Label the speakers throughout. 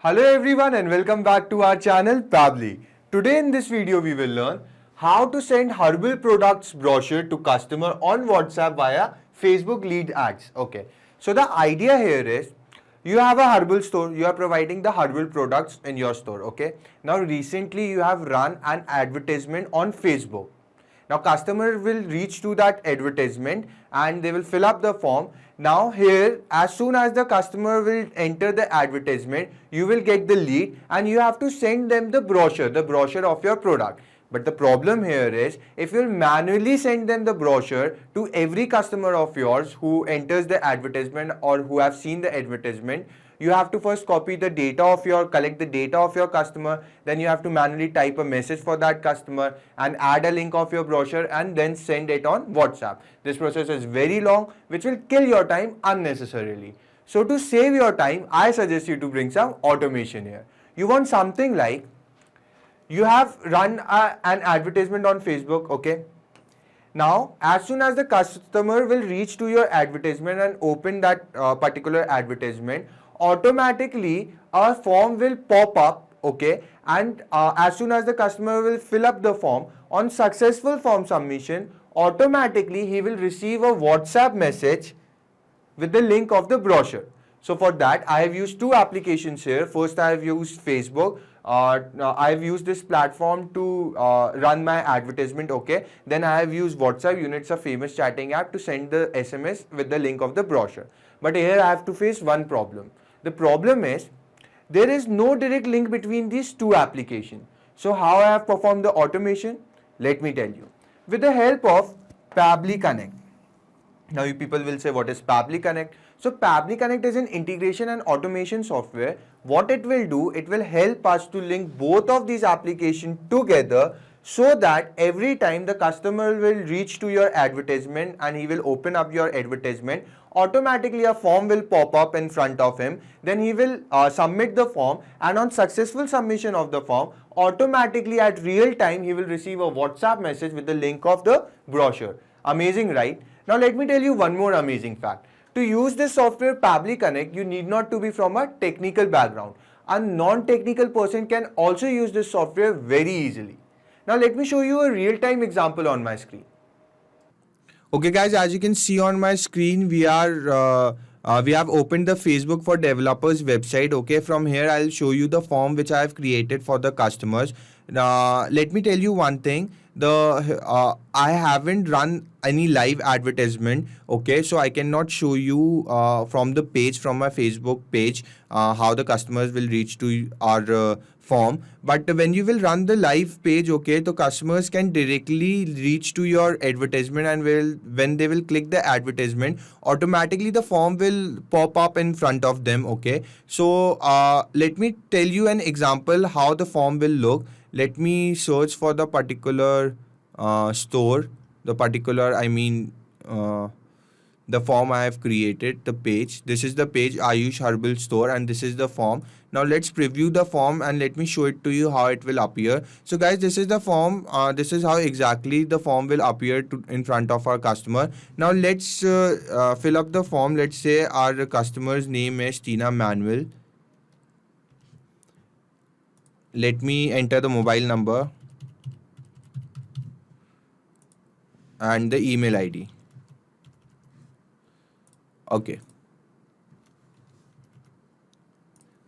Speaker 1: Hello everyone and welcome back to our channel Pably. Today in this video we will learn how to send herbal products brochure to customer on WhatsApp via Facebook lead ads. Okay. So the idea here is you have a herbal store, you are providing the herbal products in your store. Okay. Now recently you have run an advertisement on Facebook. Now customer will reach to that advertisement and they will fill up the form. Now here, as soon as the customer will enter the advertisement, you will get the lead and you have to send them the brochure of your product. But the problem here is, if you manually send them the brochure to every customer of yours who enters the advertisement or who have seen the advertisement, you have to first collect the data of your customer, then you have to manually type a message for that customer and add a link of your brochure and then send it on WhatsApp. This process is very long, which will kill your time unnecessarily. So to save your time, I suggest you to bring some automation here. You want something like, you have run an advertisement on Facebook, okay? Now, as soon as the customer will reach to your advertisement and open that particular advertisement, automatically a form will pop up, okay? And as soon as the customer will fill up the form, on successful form submission, automatically he will receive a WhatsApp message with the link of the brochure. So for that, I have used two applications here. First, I have used Facebook. I have used this platform to run my advertisement, okay? Then I have used WhatsApp, Units, a famous chatting app, to send the SMS with the link of the brochure. But here I have to face one problem. The problem is, there is no direct link between these two applications. So how I have performed the automation? Let me tell you. With the help of Pably Connect. Now you people will say, what is Pably Connect? So Pably Connect is an integration and automation software. What it will do, it will help us to link both of these applications together, so that every time the customer will reach to your advertisement and he will open up your advertisement, automatically a form will pop up in front of him. Then he will submit the form, and on successful submission of the form, automatically at real time he will receive a WhatsApp message with the link of the brochure. Amazing, right? Now let me tell you one more amazing fact. To use this software Pably Connect, you need not to be from a technical background. A non-technical person can also use this software very easily. Now let me show you a real-time example on my screen. Okay guys, as you can see on my screen, we have opened the Facebook for Developers website. Okay, from here I'll show you the form which I have created for the customers. Let me tell you one thing. I haven't run any live advertisement, okay, so I cannot show you from the page, from my Facebook page, how the customers will reach to our form. But when you will run the live page, okay, the customers can directly reach to your advertisement, and when they will click the advertisement, automatically the form will pop up in front of them, okay. So let me tell you an example how the form will look. Let me search for the particular store, the form I have created, the page. This is the page, Ayush Herbal Store, and this is the form. Now let's preview the form and let me show it to you how it will appear. So guys, this is the form. This is how exactly the form will appear in front of our customer. Now let's fill up the form. Let's say our customer's name is Tina Manuel. Let me enter the mobile number and the email ID. Okay.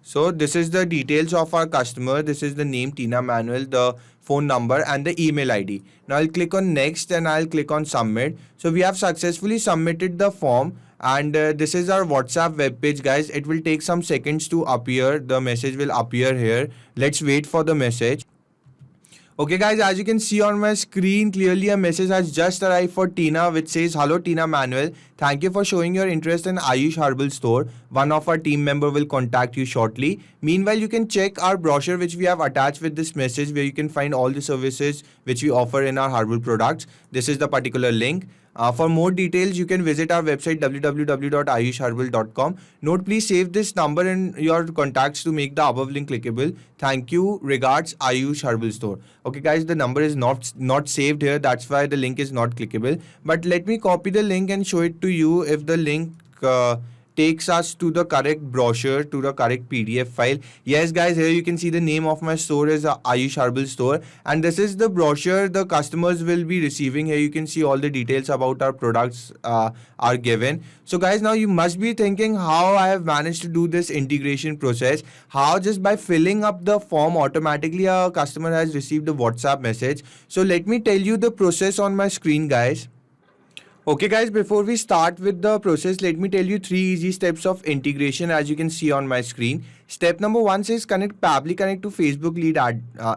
Speaker 1: So this is the details of our customer. This is the name Tina Manuel, the phone number and the email ID. Now I'll click on next and I'll click on submit. So we have successfully submitted the form. And this is our WhatsApp web page, guys. It will take some seconds to appear. The message will appear here. Let's wait for the message. Okay guys, as you can see on my screen, clearly a message has just arrived for Tina, which says, "Hello Tina Manuel, thank you for showing your interest in Ayush Herbal Store. One of our team member will contact you shortly. Meanwhile, you can check our brochure which we have attached with this message, where you can find all the services which we offer in our herbal products. This is the particular link. For more details, you can visit our website www.ayushherbal.com. Note, please save this number in your contacts to make the above link clickable. Thank you. Regards, Ayush Herbal Store." Okay guys, the number is not saved here. That's why the link is not clickable. But let me copy the link and show it to you. If the link takes us to the correct brochure, to the correct PDF file. Yes guys, here you can see the name of my store is Ayush Herbal Store, and this is the brochure the customers will be receiving. Here you can see all the details about our products are given. So guys, now you must be thinking how I have managed to do this integration process. How just by filling up the form automatically a customer has received a WhatsApp message. So let me tell you the process on my screen guys. Okay guys, before we start with the process, let me tell you 3 easy steps of integration as you can see on my screen. Step number 1 says connect Pabbly Connect to Facebook lead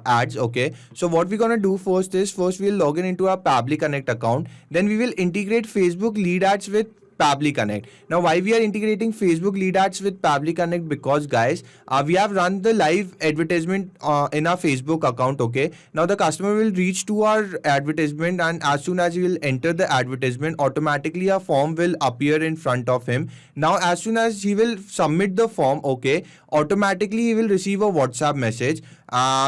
Speaker 1: ads. Okay, so what we're gonna do first is we'll log into our Pabbly Connect account. Then we will integrate Facebook lead ads with Pabbly Connect. Now why we are integrating Facebook lead ads with Pabbly Connect? Because guys, we have run the live advertisement in our Facebook account. Okay, now the customer will reach to our advertisement, and as soon as he will enter the advertisement, automatically a form will appear in front of him. Now as soon as he will submit the form, okay, automatically he will receive a WhatsApp message.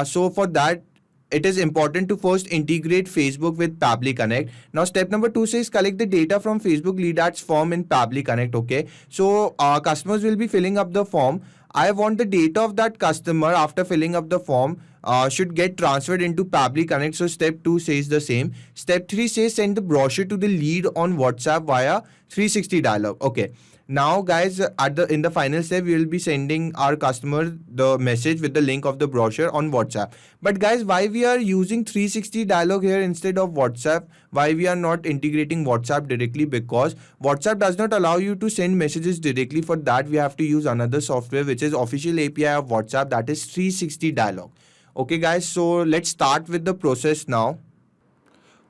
Speaker 1: So for that, it is important to first integrate Facebook with Pabbly Connect. Now step number 2 says collect the data from Facebook lead ads form in Pabbly Connect. Okay, so customers will be filling up the form. I want the data of that customer after filling up the form should get transferred into Pabbly Connect. So step 2 says the same. Step 3 says send the brochure to the lead on WhatsApp via 360 dialog. Okay. Now guys, in the final step, we will be sending our customer the message with the link of the brochure on WhatsApp. But guys, why we are using 360 dialog here instead of WhatsApp? Why we are not integrating WhatsApp directly? Because WhatsApp does not allow you to send messages directly. For that, we have to use another software which is official API of WhatsApp, that is 360 dialog. Okay guys, so let's start with the process now.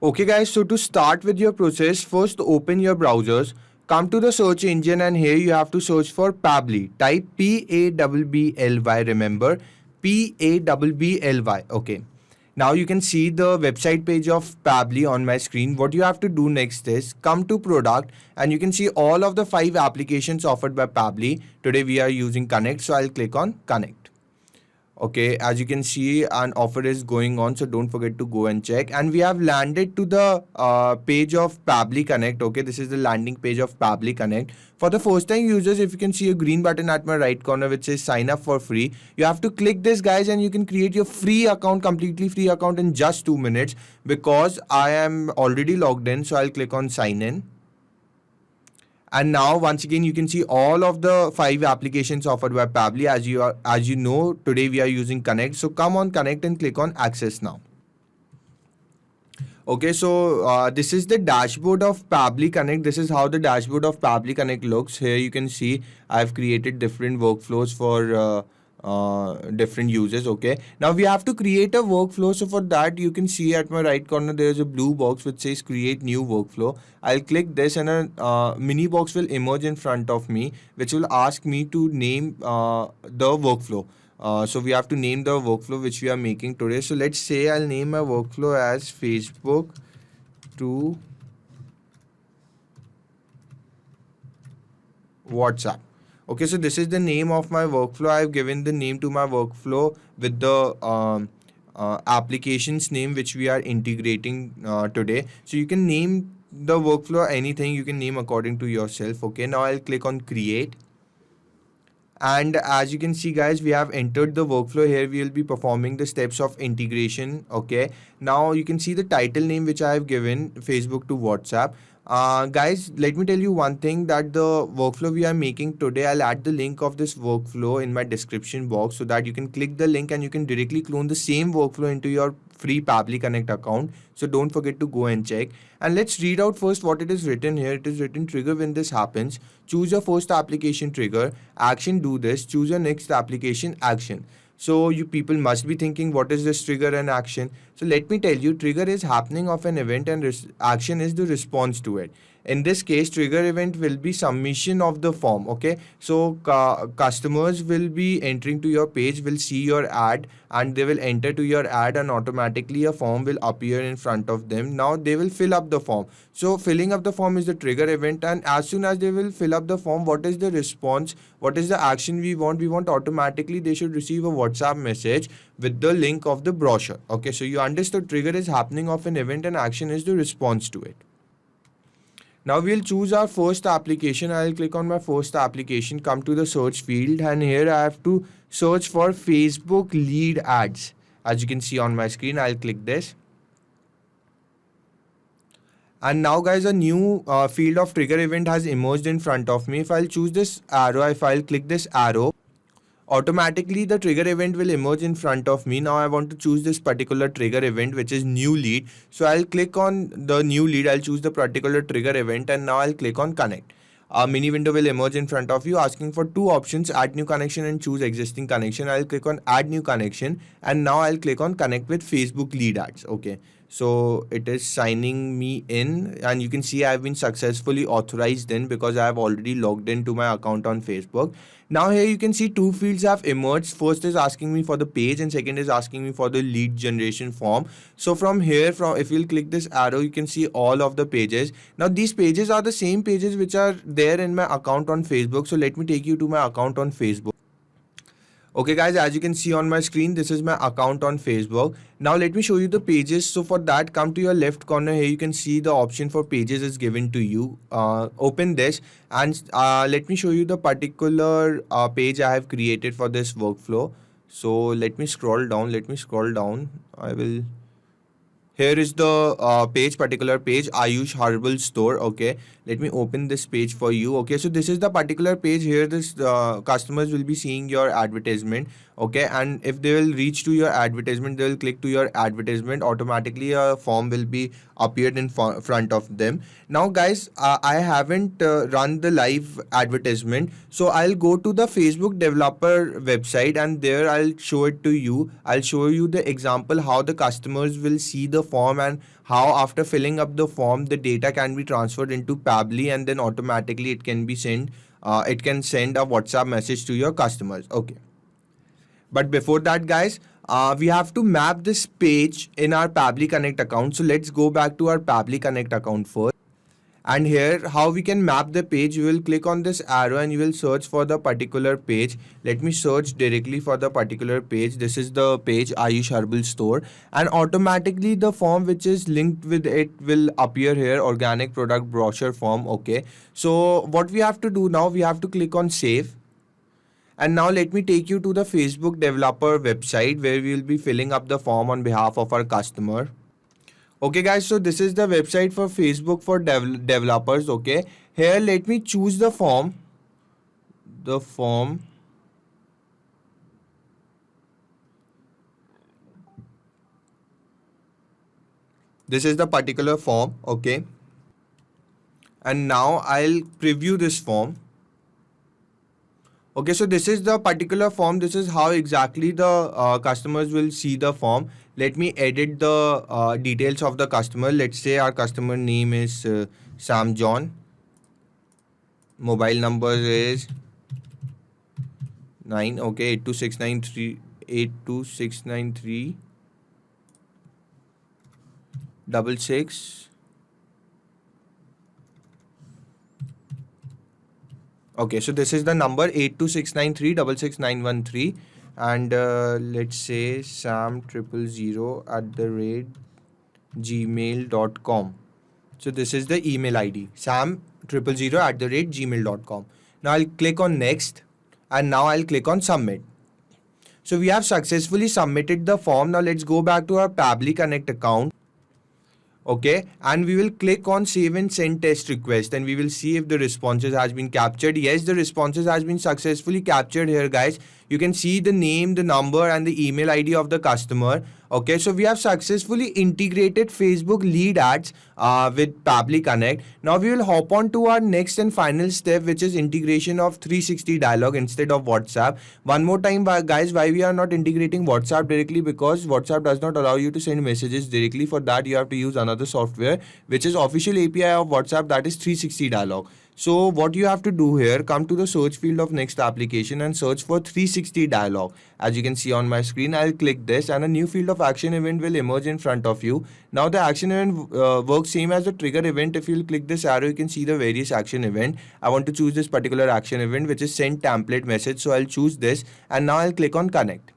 Speaker 1: Okay guys, so to start with your process, first open your browsers. Come to the search engine, and here you have to search for Pabbly. Type Pabbly. Remember, Pabbly. Okay. Now you can see the website page of Pabbly on my screen. What you have to do next is come to product, and you can see all of the 5 applications offered by Pabbly. Today we are using Connect, so I'll click on Connect. Okay, as you can see, an offer is going on, so don't forget to go and check. And we have landed to the page of Pabbly Connect. Okay, this is the landing page of Pabbly Connect. For the first time users, if you can see a green button at my right corner which says sign up for free, you have to click this guys, and you can create your free account, completely free account in just 2 minutes. Because I am already logged in, so I'll click on sign in. And now once again you can see all of the 5 applications offered by Pabbly. As you know, today we are using Connect. So come on Connect and click on Access now. Okay, so this is the dashboard of Pabbly Connect. This is how the dashboard of Pabbly Connect looks. Here you can see I've created different workflows for different users. Okay, now we have to create a workflow. So for that, you can see at my right corner there is a blue box which says create new workflow. I'll click this, and a mini box will emerge in front of me which will ask me to name the workflow. So we have to name the workflow which we are making today. So let's say I'll name my workflow as Facebook to WhatsApp. Okay, so this is the name of my workflow. I've given the name to my workflow with the application's name which we are integrating today. So you can name the workflow anything, you can name according to yourself. Okay, now I'll click on create. And as you can see guys, we have entered the workflow. Here we will be performing the steps of integration. Okay, now you can see the title name which I have given, Facebook to WhatsApp. Guys, let me tell you one thing, that the workflow we are making today, I'll add the link of this workflow in my description box so that you can click the link and you can directly clone the same workflow into your free Pabbly Connect account. So don't forget to go and check. And let's read out first what it is written here. It is written trigger when this happens. Choose your first application trigger. Action, do this. Choose your next application action. So you people must be thinking, what is this trigger and action? So let me tell you, trigger is happening of an event and action is the response to it. In this case, trigger event will be submission of the form. Okay, so customers will be entering to your page, will see your ad, and they will enter to your ad, and automatically a form will appear in front of them. Now they will fill up the form. So filling up the form is the trigger event, and as soon as they will fill up the form, what is the response? What is the action we want? We want automatically they should receive a WhatsApp message with the link of the brochure. Okay, so you understood, trigger is happening of an event and action is the response to it. Now we'll choose our first application. I'll click on my first application, come to the search field, and here I have to search for Facebook lead ads. As you can see on my screen, I'll click this. And now guys, a new field of trigger event has emerged in front of me. If I'll choose this arrow, if I'll click this arrow, automatically the trigger event will emerge in front of me. Now I want to choose this particular trigger event, which is new lead. So I'll click on the new lead. I'll choose the particular trigger event, and now I'll click on connect. A mini window will emerge in front of you asking for two options: add new connection and choose existing connection. I'll click on add new connection, and now I'll click on connect with Facebook lead ads. Okay, so it is signing me in, and you can see I've been successfully authorized in because I have already logged into my account on Facebook. Now here you can see two fields have emerged. First is asking me for the page, and second is asking me for the lead generation form. So from here, if you'll click this arrow, you can see all of the pages. Now these pages are the same pages which are there in my account on Facebook. So let me take you to my account on Facebook. Okay guys, as you can see on my screen, this is my account on Facebook. Now let me show you the pages. So for that, come to your left corner. Here you can see the option for pages is given to you. Open this, and let me show you the particular page I have created for this workflow. So let me scroll down. Here is the particular page, Ayush Herbal Store. Okay, let me open this page for you. Okay, so this is the particular page. Here this customers will be seeing your advertisement. Okay, and if they will reach to your advertisement, they will click to your advertisement. Automatically a form will be appeared in front of them. Now guys, I haven't run the live advertisement, so I'll go to the Facebook developer website, and there I'll show it to you. I'll show you the example how the customers will see the form, and how after filling up the form the data can be transferred into Pabbly, and then automatically it can be sent. It can send a WhatsApp message to your customers. Okay. But before that guys, we have to map this page in our Pabbly Connect account. So let's go back to our Pabbly Connect account first. And here how we can map the page, you will click on this arrow and you will search for the particular page. Let me search directly for the particular page. This is the page Ayush Herbal Store, and automatically the form which is linked with it will appear here, organic product brochure form. Okay, so what we have to do now, we have to click on save. And now let me take you to the Facebook developer website where we will be filling up the form on behalf of our customer. Okay guys, so this is the website for Facebook for developers. Okay, here let me choose the form. This is the particular form. Okay, and now I'll preview this form. Okay, so this is the particular form. This is how exactly the customers will see the form. Let me edit the details of the customer. Let's say our customer name is Sam John. Mobile number is 9. Okay, 82693 66. Okay, so this is the number 82693666913, and let's say sam000@gmail.com. So this is the email ID, sam000@gmail.com. Now I'll click on next, and now I'll click on submit. So we have successfully submitted the form. Now let's go back to our Pabbly Connect account. Okay, and we will click on save and send test request, and we will see if the responses has been captured. Yes, the responses has been successfully captured here guys. You can see the name, the number, and the email ID of the customer. Okay, so we have successfully integrated Facebook lead ads with Pabbly Connect. Now we will hop on to our next and final step, which is integration of 360 dialogue instead of WhatsApp. One more time guys, why we are not integrating WhatsApp directly? Because WhatsApp does not allow you to send messages directly. For that you have to use another software which is official API of WhatsApp, that is 360 dialogue. So what you have to do here, come to the search field of next application and search for 360 dialogue. As you can see on my screen, I'll click this and a new field of action event will emerge in front of you. Now the action event works same as the trigger event. If you'll click this arrow, you can see the various action event. I want to choose this particular action event, which is send template message. So I'll choose this, and now I'll click on connect.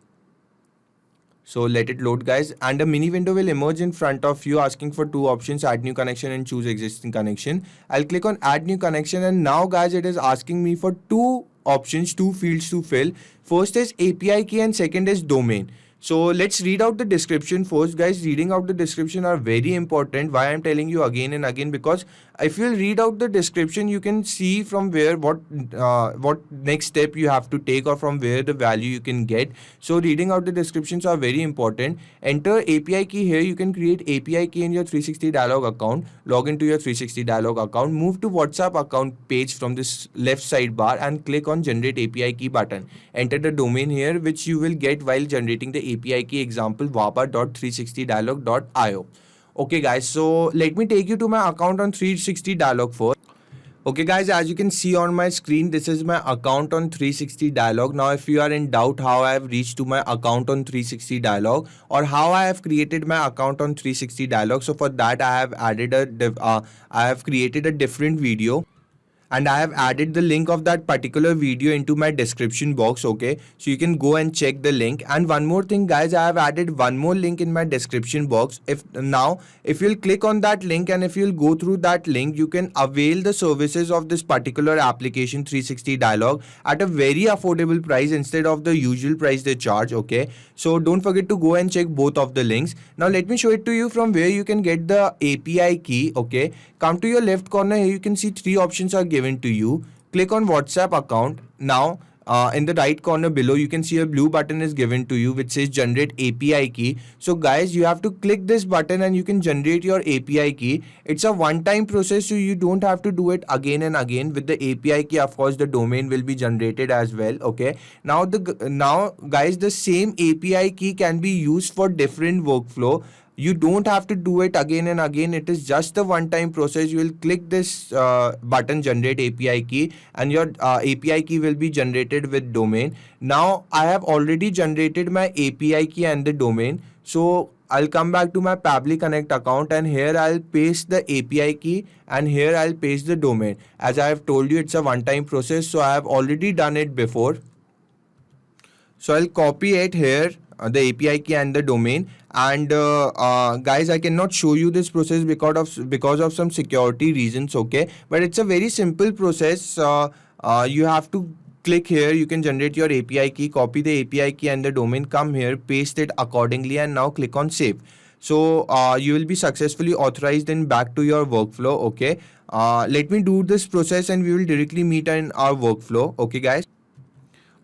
Speaker 1: So let it load, guys, and a mini window will emerge in front of you asking for two options: add new connection and choose existing connection. I'll click on add new connection, and now guys it is asking me for two options, two fields to fill. First is API key and second is domain. So let's read out the description first, guys. Reading out the description are very important. Why I'm telling you again and again, because if you read out the description, you can see from where what next step you have to take, or from where the value you can get. So reading out the descriptions are very important. Enter API key. Here you can create API key in your 360 dialog account. Log into your 360 dialog account. Move to WhatsApp account page from this left sidebar and click on generate API key button. Enter the domain here, which you will get while generating the API key, example waba.360dialog.io. Okay guys, so let me take you to my account on 360 dialog first. Okay guys, as you can see on my screen, this is my account on 360 dialog. Now if you are in doubt how I have reached to my account on 360 dialog, or how I have created my account on 360 dialog, so for that I have created a different video, and I have added the link of that particular video into my description box. Okay, so you can go and check the link. And one more thing guys, I have added one more link in my description box. If you'll click on that link and if you'll go through that link, you can avail the services of this particular application 360 dialog at a very affordable price instead of the usual price they charge. Okay, so don't forget to go and check both of the links. Now let me show it to you from where you can get the API key. Okay, come to your left corner. Here you can see three options are given to you. Click on WhatsApp account. Now in the right corner below, you can see a blue button is given to you which says generate API key. So guys, you have to click this button and you can generate your API key. It's a one-time process, so you don't have to do it again and again. With the API key, of course, the domain will be generated as well. Okay, now guys, the same API key can be used for different workflow. You don't have to do it again and again. It is just a one-time process. You will click this button, generate API key, and your API key will be generated with domain. Now I have already generated my API key and the domain. So I'll come back to my Pabbly Connect account, and here I'll paste the API key and here I'll paste the domain. As I have told you, it's a one-time process, so I have already done it before. So I'll copy it here, the API key and the domain. And guys, I cannot show you this process because of some security reasons. Okay, but it's a very simple process. You have to click here. You can generate your API key, copy the API key and the domain, come here, paste it accordingly, and now click on save. So you will be successfully authorized and back to your workflow. Okay, let me do this process and we will directly meet in our workflow. Okay guys.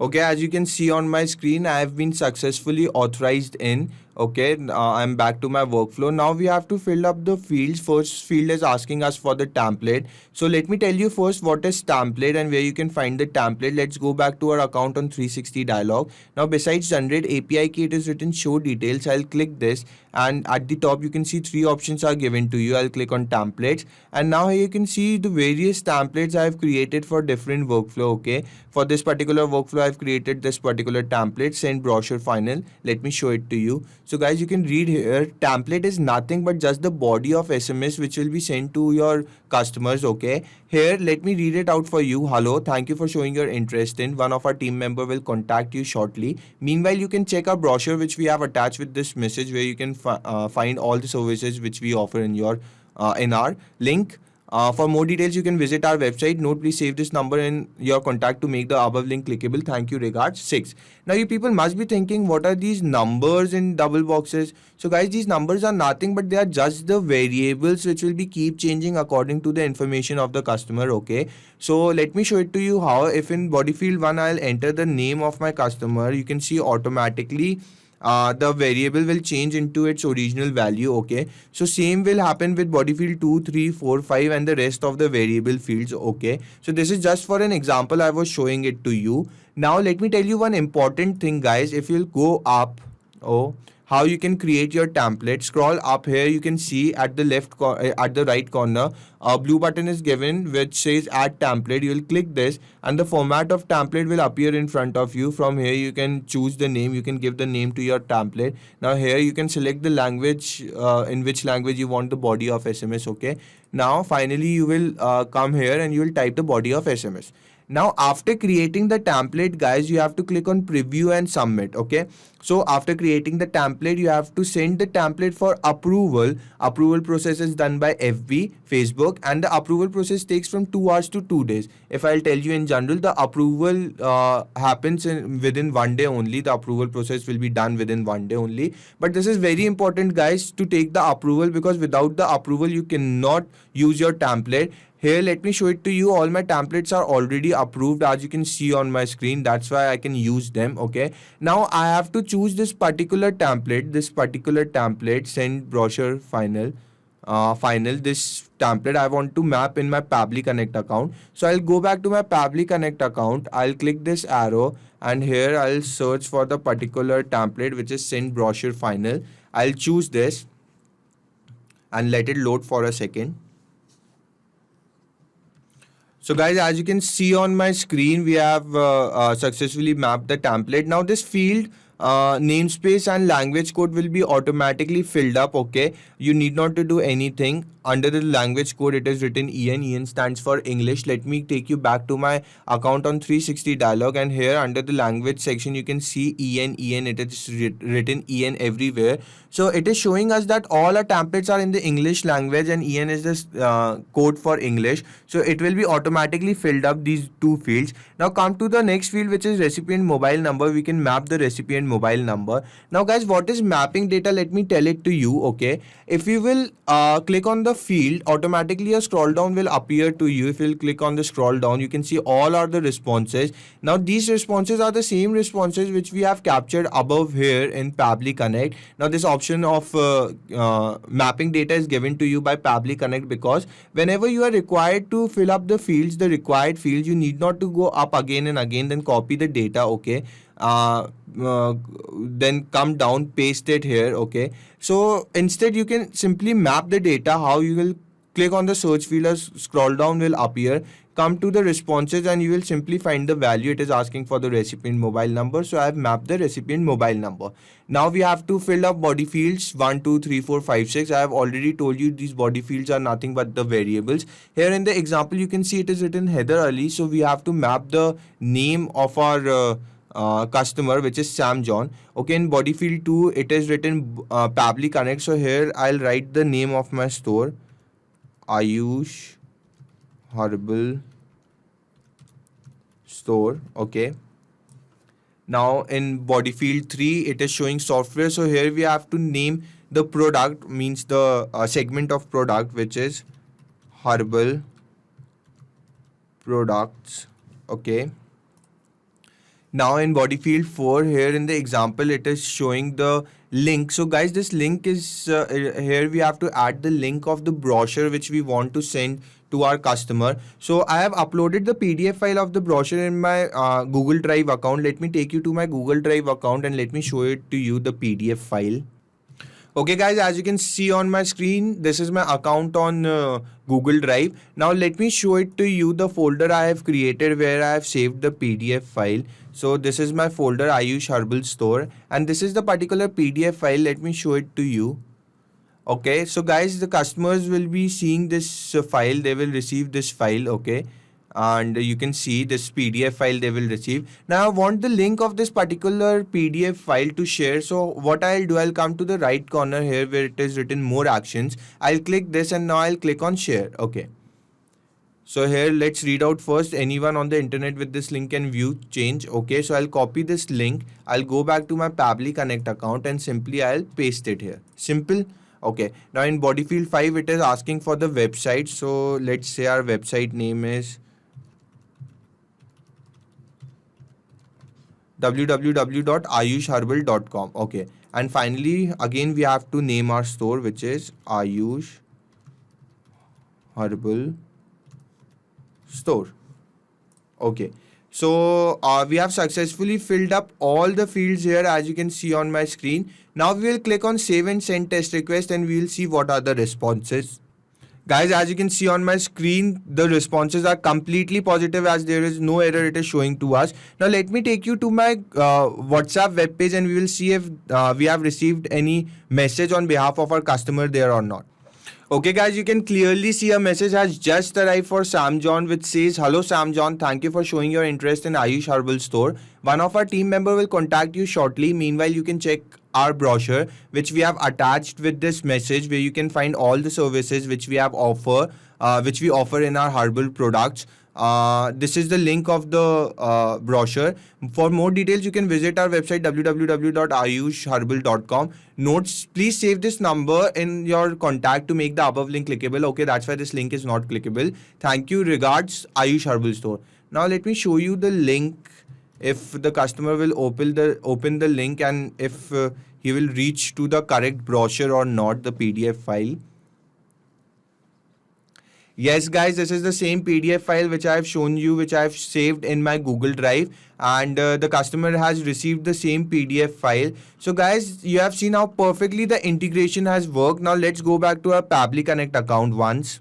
Speaker 1: Okay, as you can see on my screen, I have been successfully authorized in. Okay, I'm back to my workflow. Now we have to fill up the fields. First field is asking us for the template. So let me tell you first what is template and where you can find the template. Let's go back to our account on 360 dialog. Now besides generate API key, it is written show details. I'll click this, and at the top you can see three options are given to you. I'll click on templates, and now here you can see the various templates I have created for different workflow. Okay, for this particular workflow I've created this particular template, send brochure final. Let me show it to you. So guys, you can read here, template is nothing but just the body of SMS which will be sent to your customers. Okay, here let me read it out for you. Hello, thank you for showing your interest in. One of our team member will contact you shortly. Meanwhile, you can check our brochure which we have attached with this message, where you can find all the services which we offer in our link. For more details, you can visit our website. Note, please save this number in your contact to make the above link clickable. Thank you, regards, 6. Now, you people must be thinking, what are these numbers in double boxes? So, guys, these numbers are nothing but they are just the variables which will be keep changing according to the information of the customer. Okay, so let me show it to you how. If in body field 1, I'll enter the name of my customer, you can see automatically the variable will change into its original value. Okay, so same will happen with body field 2, 3, 4, 5 and the rest of the variable fields. Okay, so this is just for an example, I was showing it to you. Now let me tell you one important thing, guys. If you'll go up, how you can create your template, scroll up. Here you can see at the right corner a blue button is given which says add template. You will click this and the format of template will appear in front of you. From here you can choose the name, you can give the name to your template. Now here you can select the language, in which language you want the body of SMS. Okay, now finally you will come here and you will type the body of SMS. Now after creating the template, guys, you have to click on preview and submit. Okay, so after creating the template, you have to send the template for approval process is done by FB, Facebook, and the approval process takes from 2 hours to 2 days. If I'll tell you in general, the approval happens within 1 day only. The approval process will be done within 1 day only. But this is very important, guys, to take the approval, because without the approval you cannot use your template. Here, let me show it to you. All my templates are already approved, as you can see on my screen. That's why I can use them. Okay, now I have to choose this particular template, send brochure final. This template I want to map in my Pabbly Connect account. So I'll go back to my Pabbly Connect account. I'll click this arrow, and here I'll search for the particular template, which is send brochure final. I'll choose this and let it load for a second. So guys, as you can see on my screen, we have successfully mapped the template. Now this field namespace and language code will be automatically filled up. Okay, you need not to do anything. Under the language code, it is written EN. EN stands for English. Let me take you back to my account on 360 dialog, and here under the language section you can see EN. It is written EN everywhere. So it is showing us that all our templates are in the English language, and EN is this code for English. So it will be automatically filled up these two fields. Now come to the next field, which is recipient mobile number. We can map the recipient mobile number. Now guys, what is mapping data? Let me tell it to you. Okay, if you will click on the field, automatically a scroll down will appear to you. If you'll click on the scroll down, you can see all are the responses. Now these responses are the same responses which we have captured above here in Pabbly Connect. Now this option of mapping data is given to you by Pabbly Connect, because whenever you are required to fill up the fields, the required fields, you need not to go up again and again, then copy the data. Okay, then come down, paste it here. Okay, so instead you can simply map the data. How you will click on the search field, a scroll down will appear, come to the responses, and you will simply find the value. It is asking for the recipient mobile number, so I have mapped the recipient mobile number. Now we have to fill up body fields 1 2 3 4 5 6. I have already told you these body fields are nothing but the variables. Here in the example you can see it is written Heather Ali, so we have to map the name of our customer, which is Sam John. Okay, in body field 2 it is written Pabbly Connect, so here I'll write the name of my store, Ayush Herbal Store. Okay, now in body field 3 it is showing software, so here we have to name the product, means the segment of product, which is herbal products. Okay, now in body field 4, here in the example it is showing the link. So guys, this link is here we have to add the link of the brochure which we want to send to our customer. So I have uploaded the PDF file of the brochure in my Google Drive account. Let me take you to my Google Drive account and let me show it to you, the PDF file. Okay guys, as you can see on my screen, this is my account on Google Drive. Now let me show it to you, the folder I have created where I have saved the PDF file. So this is my folder, Ayush Herbal Store, and this is the particular PDF file. Let me show it to you. Okay, so guys, the customers will be seeing this file. They will receive this file. Okay, and you can see this PDF file they will receive. Now I want the link of this particular PDF file to share. So what I'll do, I'll come to the right corner here where it is written more actions. I'll click this, and now I'll click on share. Okay, so here let's read out first. Anyone on the internet with this link can view change. Okay, so I'll copy this link. I'll go back to my Pabbly Connect account and simply I'll paste it here. Simple. Okay, now in body field 5 it is asking for the website. So let's say our website name is www.ayushherbal.com. Okay, and finally again we have to name our store, which is Ayush Herbal Store. Okay, so we have successfully filled up all the fields here, as you can see on my screen. Now we will click on save and send test request, and we will see what are the responses. Guys, as you can see on my screen, the responses are completely positive, as there is no error it is showing to us. Now let me take you to my WhatsApp webpage, and we will see if we have received any message on behalf of our customer there or not. Okay, guys, you can clearly see a message has just arrived for Sam John, which says, "Hello, Sam John. Thank you for showing your interest in Ayush Herbal Store. One of our team member will contact you shortly. Meanwhile, you can check our brochure, which we have attached with this message, where you can find all the services which we offer in our herbal products. This is the link of the brochure. For more details, you can visit our website www.ayushherbal.com. Notes, please save this number in your contact to make the above link clickable. Okay, that's why this link is not clickable. Thank you. Regards, Ayush Herbal Store. Now let me show you the link. If the customer will open the link, and if he will reach to the correct brochure or not, the PDF file. Yes, guys, this is the same PDF file which I have shown you, which I have saved in my Google Drive, and the customer has received the same PDF file. So, guys, you have seen how perfectly the integration has worked. Now, let's go back to our Pabbly Connect account once.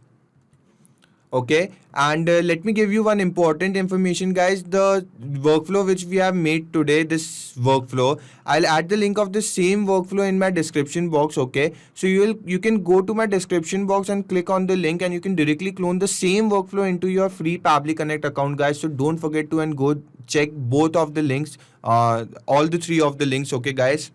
Speaker 1: Okay, and let me give you one important information, guys. The workflow which we have made today, this workflow, I'll add the link of the same workflow in my description box. Okay, so you can go to my description box and click on the link, and you can directly clone the same workflow into your free Pabbly Connect account, guys. So don't forget to and go check both of the links, all the three of the links. Okay, guys.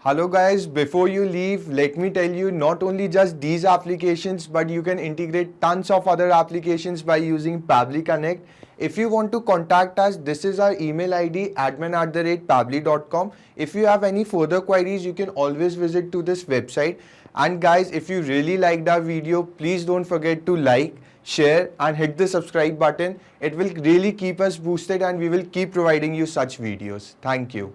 Speaker 1: Hello guys, before you leave, let me tell you, not only just these applications, but you can integrate tons of other applications by using Pabbly Connect. If you want to contact us, this is our email ID, admin@pabbly.com. If you have any further queries, you can always visit to this website. And guys, if you really liked our video, please don't forget to like, share and hit the subscribe button. It will really keep us boosted, and we will keep providing you such videos. Thank you.